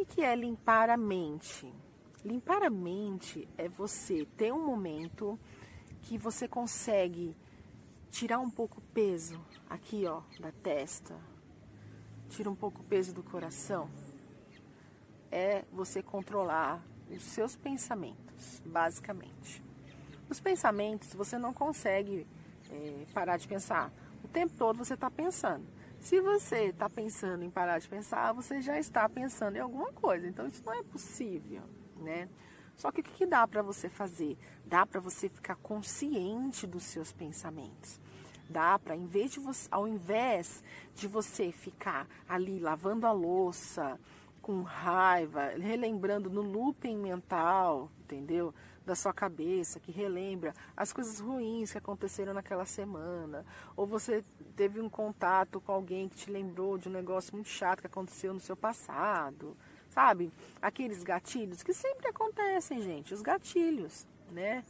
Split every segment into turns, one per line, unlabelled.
que é limpar a mente? Limpar a mente é você ter um momento que você consegue tirar um pouco o peso aqui, ó, da testa. Tira um pouco o peso do coração. É você controlar os seus pensamentos, basicamente. Os pensamentos você não consegue parar de pensar. O tempo todo você está pensando. Se você está pensando em parar de pensar, você já está pensando em alguma coisa. Então isso não é possível, né? Só que o que dá para você fazer? Dá para você ficar consciente dos seus pensamentos. Dá para, ao invés de você ficar ali lavando a louça, com raiva, relembrando no looping mental, entendeu? Da sua cabeça, que relembra as coisas ruins que aconteceram naquela semana. Ou você teve um contato com alguém que te lembrou de um negócio muito chato que aconteceu no seu passado. Sabe? Aqueles gatilhos que sempre acontecem, gente. Os gatilhos, né?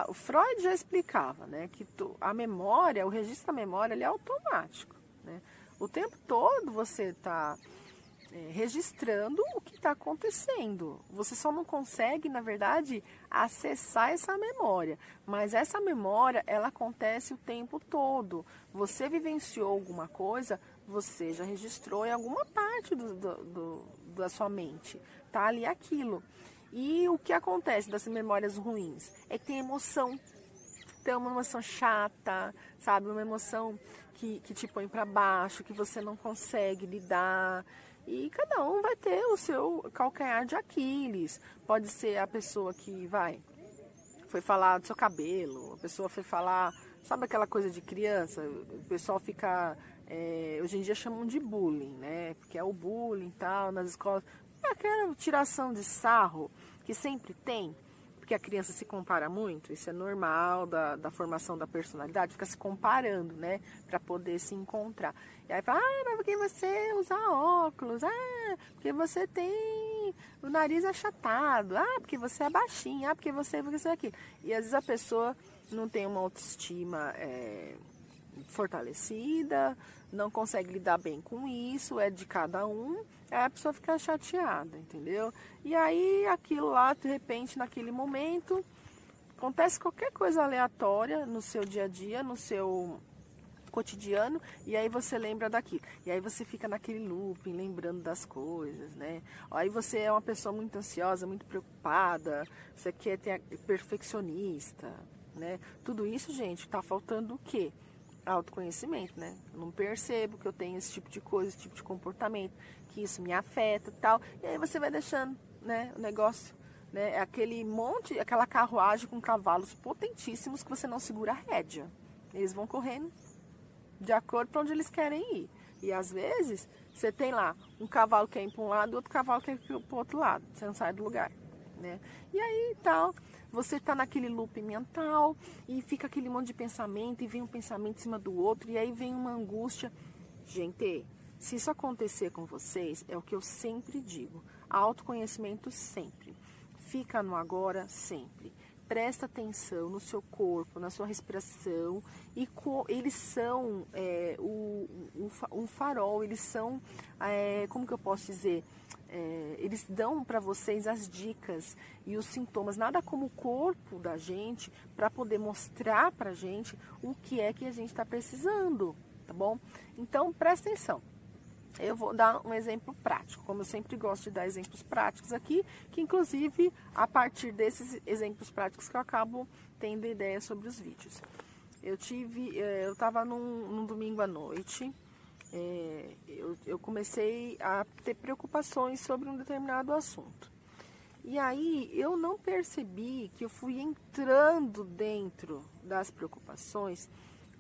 O Freud já explicava, né, que a memória, o registro da memória, ele é automático, né? O tempo todo você está registrando o que está acontecendo. Você só não consegue, na verdade, acessar essa memória. Mas essa memória, ela acontece o tempo todo. Você vivenciou alguma coisa, você já registrou em alguma parte da sua mente. Tá ali aquilo. E o que acontece das memórias ruins? É que tem emoção. Tem uma emoção chata, sabe? Uma emoção que te põe para baixo, que você não consegue lidar. E cada um vai ter o seu calcanhar de Aquiles. Pode ser a pessoa que foi falar do seu cabelo, a pessoa foi falar, sabe aquela coisa de criança? O pessoal fica, hoje em dia chamam de bullying, né? Porque é o bullying e tal, nas escolas. É aquela tiração de sarro que sempre tem, porque a criança se compara muito, isso é normal da formação da personalidade, fica se comparando, né, para poder se encontrar. E aí fala, mas porque você usa óculos, porque você tem o nariz achatado, porque você é baixinho, porque você é aquilo. E às vezes a pessoa não tem uma autoestima fortalecida, não consegue lidar bem com isso, é de cada um, aí a pessoa fica chateada, entendeu? E aí aquilo lá, de repente, naquele momento, acontece qualquer coisa aleatória no seu dia a dia, no seu cotidiano, e aí você lembra daquilo. E aí você fica naquele looping, lembrando das coisas, né? Aí você é uma pessoa muito ansiosa, muito preocupada, você quer ter perfeccionista, né? Tudo isso, gente, tá faltando o quê? Autoconhecimento, né? Eu não percebo que eu tenho esse tipo de coisa, esse tipo de comportamento, que isso me afeta e tal. E aí você vai deixando, né, o negócio, né? Aquele monte, aquela carruagem com cavalos potentíssimos que você não segura a rédea. Eles vão correndo de acordo para onde eles querem ir. E às vezes você tem lá um cavalo que quer ir para um lado e outro cavalo que quer ir para o outro lado. Você não sai do lugar, né? E aí tal, você está naquele loop mental e fica aquele monte de pensamento e vem um pensamento em cima do outro e aí vem uma angústia. Gente, se isso acontecer com vocês, é o que eu sempre digo. Autoconhecimento sempre. Fica no agora sempre. Presta atenção no seu corpo, na sua respiração. E eles são um farol, eles são, como que eu posso dizer? Eles dão para vocês as dicas e os sintomas, nada como o corpo da gente para poder mostrar para gente o que é que a gente está precisando, tá bom? Então, presta atenção. Eu vou dar um exemplo prático, como eu sempre gosto de dar exemplos práticos aqui, que inclusive a partir desses exemplos práticos que eu acabo tendo ideia sobre os vídeos. Eu estava num domingo à noite, eu comecei a ter preocupações sobre um determinado assunto. E aí eu não percebi que eu fui entrando dentro das preocupações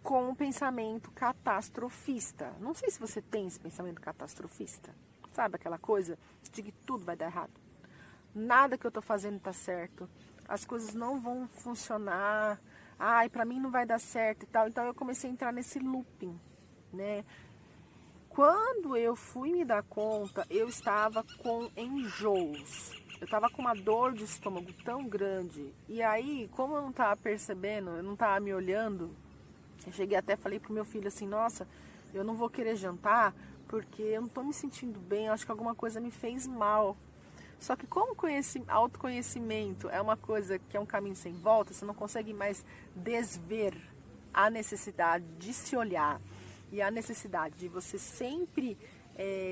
com um pensamento catastrofista. Não sei se você tem esse pensamento catastrofista. Sabe aquela coisa de que tudo vai dar errado? Nada que eu tô fazendo tá certo. As coisas não vão funcionar. Ai, pra mim não vai dar certo e tal. Então eu comecei a entrar nesse looping, né? Quando eu fui me dar conta, eu estava com enjoos. Eu estava com uma dor de estômago tão grande. E aí, como eu não estava percebendo, eu não estava me olhando, eu cheguei até falei pro meu filho assim, nossa, eu não vou querer jantar porque eu não estou me sentindo bem, eu acho que alguma coisa me fez mal. Só que como autoconhecimento é uma coisa que é um caminho sem volta, você não consegue mais desver a necessidade de se olhar e a necessidade de você sempre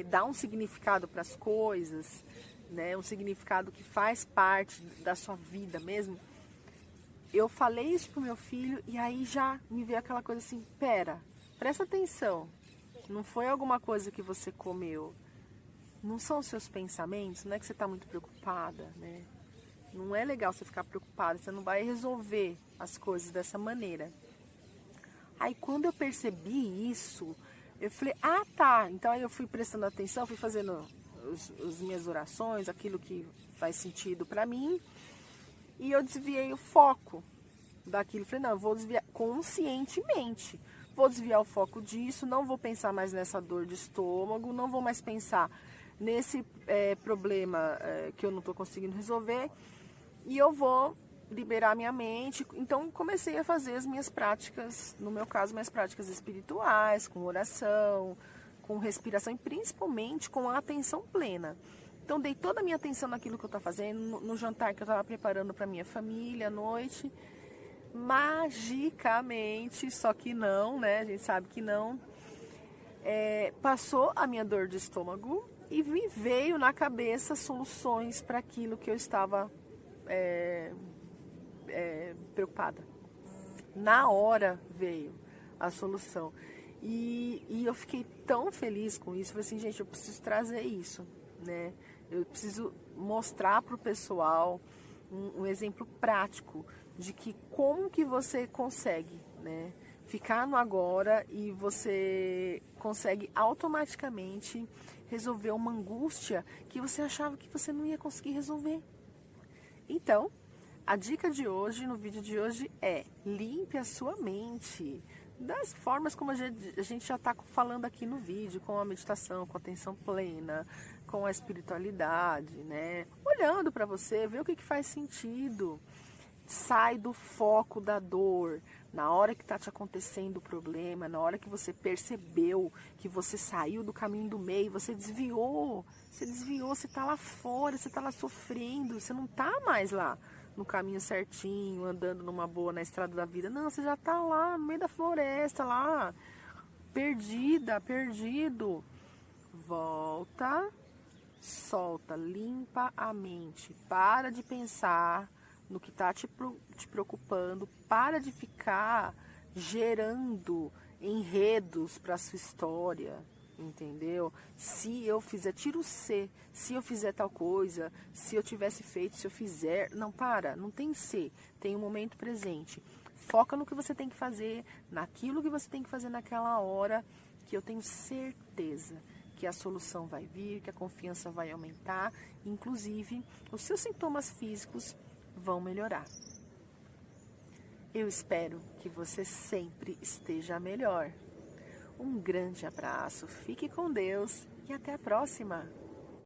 dar um significado para as coisas, né? Um significado que faz parte da sua vida mesmo. Eu falei isso pro meu filho e aí já me veio aquela coisa assim, presta atenção, não foi alguma coisa que você comeu, não são os seus pensamentos, não é que você está muito preocupada, né? Não é legal você ficar preocupada, você não vai resolver as coisas dessa maneira. Aí quando eu percebi isso, eu falei, tá, então aí eu fui prestando atenção, fui fazendo as minhas orações, aquilo que faz sentido para mim, e eu desviei o foco daquilo. Falei, não, eu vou desviar conscientemente, vou desviar o foco disso, não vou pensar mais nessa dor de estômago, não vou mais pensar nesse problema que eu não estou conseguindo resolver, e eu vou liberar minha mente. Então comecei a fazer as minhas práticas, no meu caso, minhas práticas espirituais, com oração, com respiração e principalmente com a atenção plena. Então dei toda a minha atenção naquilo que eu estava fazendo, no jantar que eu estava preparando para minha família à noite. Magicamente, só que não, né? A gente sabe que não. Passou a minha dor de estômago e me veio na cabeça soluções para aquilo que eu estava preocupada. Na hora veio a solução. E eu fiquei tão feliz com isso. Falei assim, gente, eu preciso trazer isso, né? Eu preciso mostrar para o pessoal um exemplo prático de que como que você consegue, né, ficar no agora e você consegue automaticamente resolver uma angústia que você achava que você não ia conseguir resolver. Então, a dica de hoje, no vídeo de hoje, é limpe a sua mente. Das formas como a gente já está falando aqui no vídeo, com a meditação, com a atenção plena, com a espiritualidade, né? Olhando para você, ver o que faz sentido. Sai do foco da dor. Na hora que está te acontecendo o problema, na hora que você percebeu que você saiu do caminho do meio, você desviou, você está lá fora, você está lá sofrendo, você não está mais lá no caminho certinho, andando numa boa na estrada da vida. Não, você já está lá no meio da floresta, lá, perdido. Volta, solta, limpa a mente, para de pensar no que está te preocupando, para de ficar gerando enredos para a sua história, entendeu? Se eu fizer, tira o C, se eu fizer tal coisa, se eu tivesse feito, se eu fizer, não, não tem C, tem um momento presente. Foca no que você tem que fazer, naquilo que você tem que fazer naquela hora, que eu tenho certeza que a solução vai vir, que a confiança vai aumentar, inclusive os seus sintomas físicos vão melhorar. Eu espero que você sempre esteja melhor. Um grande abraço, fique com Deus e até a próxima!